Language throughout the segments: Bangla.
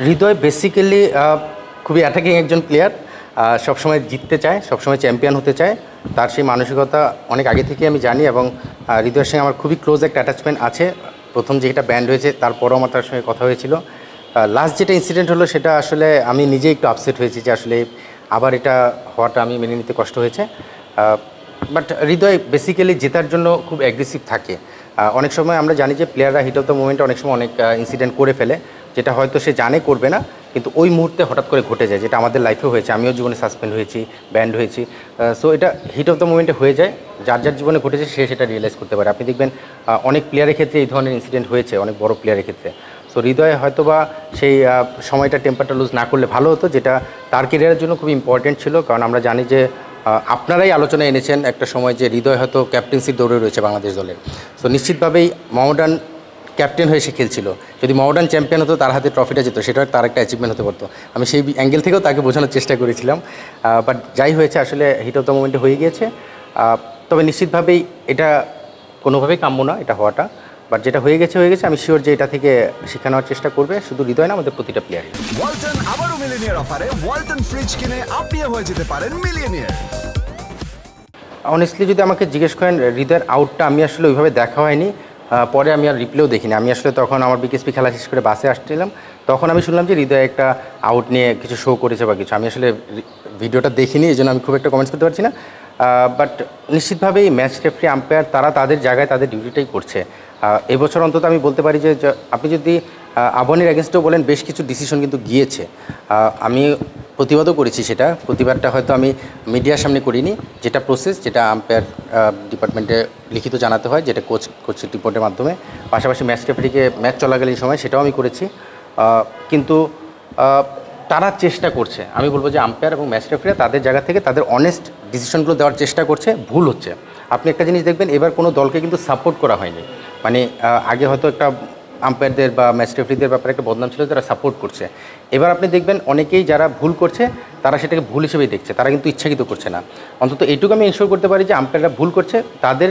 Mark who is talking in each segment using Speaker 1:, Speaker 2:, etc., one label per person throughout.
Speaker 1: হৃদয় বেসিক্যালি খুবই অ্যাটাকিং একজন প্লেয়ার, সবসময় জিততে চায়, সবসময় চ্যাম্পিয়ন হতে চায়। তার সেই মানসিকতা অনেক আগে থেকে আমি জানি এবং হৃদয়ের সঙ্গে আমার খুবই ক্লোজ একটা অ্যাটাচমেন্ট আছে। প্রথম যেটা ব্যান্ড হয়েছে তারপরও আমার তার সঙ্গে কথা হয়েছিল। লাস্ট যেটা ইনসিডেন্ট হলো সেটা আসলে আমি নিজেই একটু আপসেট হয়েছি যে আসলে আবার এটা হওয়াটা আমি মেনে নিতে কষ্ট হয়েছে। বাট হৃদয় বেসিক্যালি জেতার জন্য খুব অ্যাগ্রেসিভ থাকে। অনেক সময় আমরা জানি যে প্লেয়াররা হিট অফ দ্য মোমেন্টে অনেক সময় অনেক ইনসিডেন্ট করে ফেলে, যেটা হয়তো সে জানে করবে না, কিন্তু ওই মুহূর্তে হঠাৎ করে ঘটে যায়, যেটা আমাদের লাইফেও হয়েছে। আমিও জীবনে সাসপেন্ড হয়েছি, ব্যান্ড হয়েছি। সো এটা হিট অফ দ্য মোমেন্টে হয়ে যায়, যার যার জীবনে ঘটেছে সে সেটা রিয়েলাইজ করতে পারে। আপনি দেখবেন অনেক প্লেয়ারের ক্ষেত্রে এই ধরনের ইনসিডেন্ট হয়েছে, অনেক বড় প্লেয়ারের ক্ষেত্রে। সো হৃদয় হয়তোবা সেই সময়টা টেম্পারটা লুজ না করলে ভালো হতো, যেটা তার কেরিয়ারের জন্য খুব ইম্পর্টেন্ট ছিল। কারণ আমরা জানি যে আপনারাই আলোচনায় এনেছেন একটা সময় যে হৃদয় হয়তো ক্যাপ্টেন্সির দৌড়ে রয়েছে বাংলাদেশ দলের। সো নিশ্চিতভাবেই মোহামেডান ক্যাপ্টেন হয়ে সে খেলছিল, যদি মোহামেডান চ্যাম্পিয়ন হতো তার হাতে ট্রফিটা যেত, সেটা তার একটা অ্যাচিভমেন্ট হতে পারতো। আমি সেই অ্যাঙ্গেল থেকেও তাকে বোঝানোর চেষ্টা করেছিলাম। বাট যাই হয়েছে আসলে হিট অফ দ্য মোমেন্টে হয়ে গিয়েছে। তবে নিশ্চিতভাবেই এটা কোনোভাবেই কাম্য না এটা হওয়াটা। বাট যেটা হয়ে গেছে হয়ে গেছে, আমি শিওর যে এটা থেকে শিক্ষা নেওয়ার চেষ্টা করবে শুধু হৃদয় না, আমাদের প্রতিটা প্লেয়ারই।
Speaker 2: ওয়ালটন আবারও মিলিয়নিয়ার অফারে ওয়ালটন ফ্রিজ কিনে আপনিও হয়ে যেতে পারেন মিলিয়নিয়ার।
Speaker 1: অনেস্টলি যদি আমাকে জিজ্ঞেস করেন, হৃদয়ের আউটটা আমি আসলে ওইভাবে দেখা হয়নি। পরে আমি আর রিপ্লেও দেখিনি। আমি আসলে তখন আমার বিকেএসপি খেলা শেষ করে বাসে আসছিলাম, তখন আমি শুনলাম যে হৃদয় একটা আউট নিয়ে কিছু শো করেছে বা কিছু। আমি আসলে ভিডিওটা দেখিনি, এই জন্য আমি খুব একটা কমেন্টস করতে পারছি না। বাট নিশ্চিতভাবেই ম্যাচ রেফারি আম্পায়ার তারা তাদের জায়গায় তাদের ডিউটিটাই করছে। এবছর অন্তত আমি বলতে পারি যে আপনি যদি আবাহনীর এগেনস্টেও বলেন, বেশ কিছু ডিসিশন কিন্তু গিয়েছে। আমি প্রতিবাদও করেছি, সেটা প্রতিবাদটা হয়তো আমি মিডিয়ার সামনে করিনি। যেটা প্রসেস, যেটা আম্পায়ার ডিপার্টমেন্টে লিখিত জানাতে হয়, যেটা কোচ রিপোর্টের মাধ্যমে, পাশাপাশি ম্যাচ রেফারিকে ম্যাচ চলাকালীন সময় সেটাও আমি করেছি। কিন্তু তারা চেষ্টা করছে, আমি বলবো যে আম্পায়ার এবং ম্যাচ রেফারিরা তাদের জায়গা থেকে তাদের অনেস্ট ডিসিশনগুলো দেওয়ার চেষ্টা করছে। ভুল হচ্ছে। আপনি একটা জিনিস দেখবেন, এবার কোনো দলকে কিন্তু সাপোর্ট করা হয়নি। মানে আগে হয়তো একটা আম্পায়ারদের বা ম্যাচ রেফারিদের ব্যাপারে একটা বদনাম ছিল, তারা সাপোর্ট করছে। এবার আপনি দেখবেন অনেকেই যারা ভুল করছে তারা সেটাকে ভুল হিসেবেই দেখছে, তারা কিন্তু ইচ্ছাকৃত করছে না। অন্তত এইটুকু আমি ইনশিওর করতে পারি যে আম্পায়াররা ভুল করছে, তাদের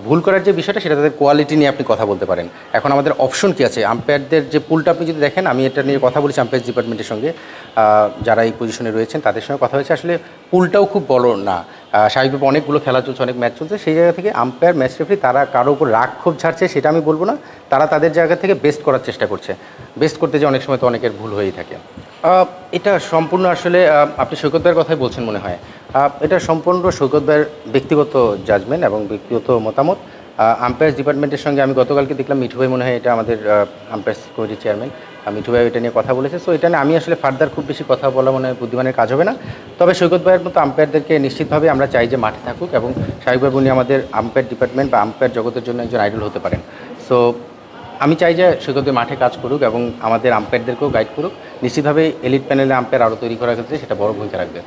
Speaker 1: ভুল করার যে বিষয়টা সেটা তাদের কোয়ালিটি নিয়ে আপনি কথা বলতে পারেন। এখন আমাদের অপশন কী আছে, আম্পায়ারদের যে পুলটা আপনি যদি দেখেন, আমি এটা নিয়ে কথা বলেছি আম্পায়ার ডিপার্টমেন্টের সঙ্গে, যারা এই পজিশনে রয়েছেন তাদের সঙ্গে কথা হয়েছে। আসলে পুলটাও খুব বড় না, স্বাভাবিকভাবে অনেকগুলো খেলা চলছে, অনেক ম্যাচ চলছে। সেই জায়গা থেকে আম্পায়ার ম্যাচ রেফারি তারা কারো উপর রাগ ক্ষোভ ঝাড়ছে সেটা আমি বলবো না। তারা তাদের জায়গা থেকে বেস্ট করার চেষ্টা করছে। বেস্ট করতে যে অনেক সময় তো অনেকের ভুল হয়েই থাকে। এটা সম্পূর্ণ আসলে আপনি সৈকত ভাইয়ের কথাই বলছেন মনে হয়। এটা সম্পূর্ণ সৈকত ভাইয়ের ব্যক্তিগত জাজমেন্ট এবং ব্যক্তিগত মতামত। আম্পায়ার্স ডিপার্টমেন্টের সঙ্গে আমি গতকালকে দেখলাম মিঠু ভাই, মনে হয় এটা আমাদের আম্পায়ার্স কমিটির চেয়ারম্যান, মিঠু ভাই এটা নিয়ে কথা বলেছে। সো এটা নিয়ে আমি আসলে ফার্দার খুব বেশি কথা বলা মনে হয় বুদ্ধিমানের কাজ হবে না। তবে সৈকত ভাইয়ের মতো আম্পায়ারদেরকে নিশ্চিতভাবে আমরা চাই যে মাঠে থাকুক, এবং স্বাভাবিকভাবে উনি আমাদের আম্পায়ার ডিপার্টমেন্ট বা আম্পায়ার জগতের জন্য একজন আইডল হতে পারেন। সো আমি চাই যে সৈকত মাঠে কাজ করুক এবং আমাদের আম্পায়ারদেরকেও গাইড করুক। নিশ্চিতভাবে এলিট প্যানেলে আম্পায়ার আরও তৈরি করার ক্ষেত্রে সেটা বড় ভূমিকা রাখবে।